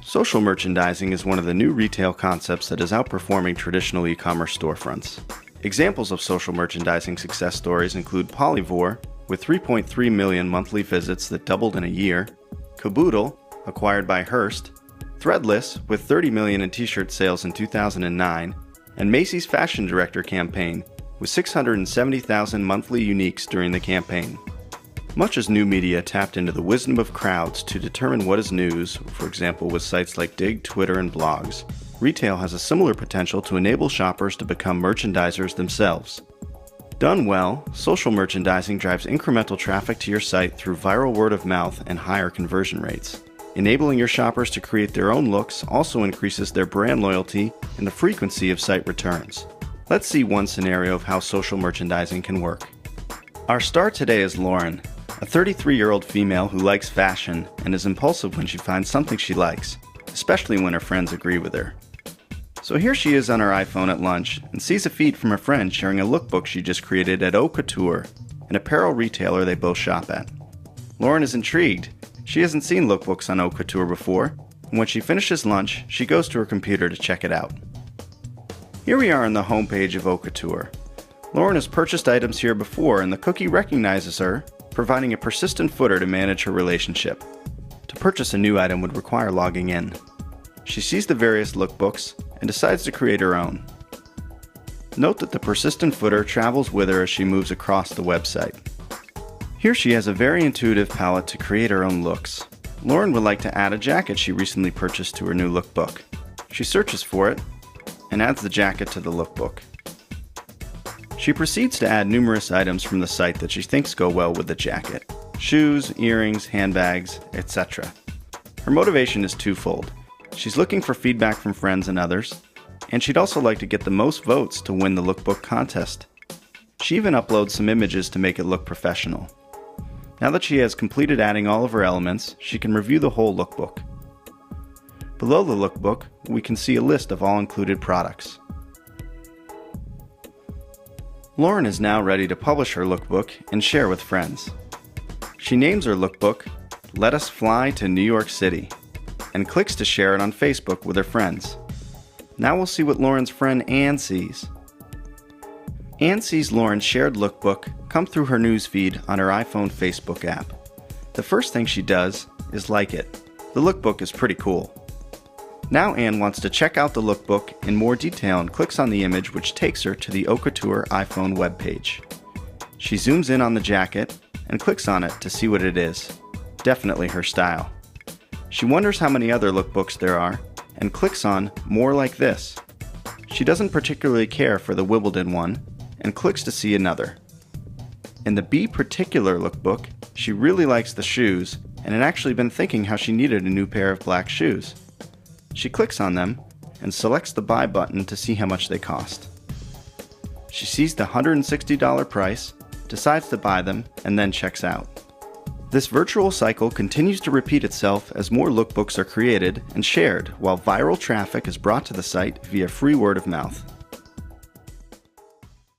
Social merchandising is one of the new retail concepts that is outperforming traditional e-commerce storefronts. Examples of social merchandising success stories include Polyvore, with 3.3 million monthly visits that doubled in a year, Caboodle, acquired by Hearst, Threadless, with 30 million in t-shirt sales in 2009, and Macy's Fashion Director campaign, with 670,000 monthly uniques during the campaign. Much as new media tapped into the wisdom of crowds to determine what is news, for example with sites like Dig, Twitter, and blogs, retail has a similar potential to enable shoppers to become merchandisers themselves. Done well, social merchandising drives incremental traffic to your site through viral word of mouth and higher conversion rates. Enabling your shoppers to create their own looks also increases their brand loyalty and the frequency of site returns. Let's see one scenario of how social merchandising can work. Our star today is Lauren, a 33-year-old female who likes fashion and is impulsive when she finds something she likes, especially when her friends agree with her. So here she is on her iPhone at lunch and sees a feed from a friend sharing a lookbook she just created at Haute Couture, an apparel retailer they both shop at. Lauren is intrigued. She hasn't seen lookbooks on Haute Couture before, and when she finishes lunch, she goes to her computer to check it out. Here we are on the homepage of Haute Couture. Lauren has purchased items here before, and the cookie recognizes her, providing a persistent footer to manage her relationship. To purchase a new item would require logging in. She sees the various lookbooks and decides to create her own. Note that the persistent footer travels with her as she moves across the website. Here she has a very intuitive palette to create her own looks. Lauren would like to add a jacket she recently purchased to her new lookbook. She searches for it and adds the jacket to the lookbook. She proceeds to add numerous items from the site that she thinks go well with the jacket: shoes, earrings, handbags, etc. Her motivation is twofold. She's looking for feedback from friends and others, and she'd also like to get the most votes to win the lookbook contest. She even uploads some images to make it look professional. Now that she has completed adding all of her elements, she can review the whole lookbook. Below the lookbook, we can see a list of all included products. Lauren is now ready to publish her lookbook and share with friends. She names her lookbook, "Let Us Fly to New York City," and clicks to share it on Facebook with her friends. Now we'll see what Lauren's friend Anne sees. Anne sees Lauren's shared lookbook come through her newsfeed on her iPhone Facebook app. The first thing she does is like it. The lookbook is pretty cool. Now Anne wants to check out the lookbook in more detail and clicks on the image, which takes her to the Haute Couture iPhone webpage. She zooms in on the jacket and clicks on it to see what it is. Definitely her style. She wonders how many other lookbooks there are and clicks on "More Like This." She doesn't particularly care for the Wimbledon one and clicks to see another. In the Be Particular lookbook, she really likes the shoes and had actually been thinking how she needed a new pair of black shoes. She clicks on them and selects the buy button to see how much they cost. She sees the $160 price, decides to buy them, and then checks out. This virtual cycle continues to repeat itself as more lookbooks are created and shared while viral traffic is brought to the site via free word of mouth.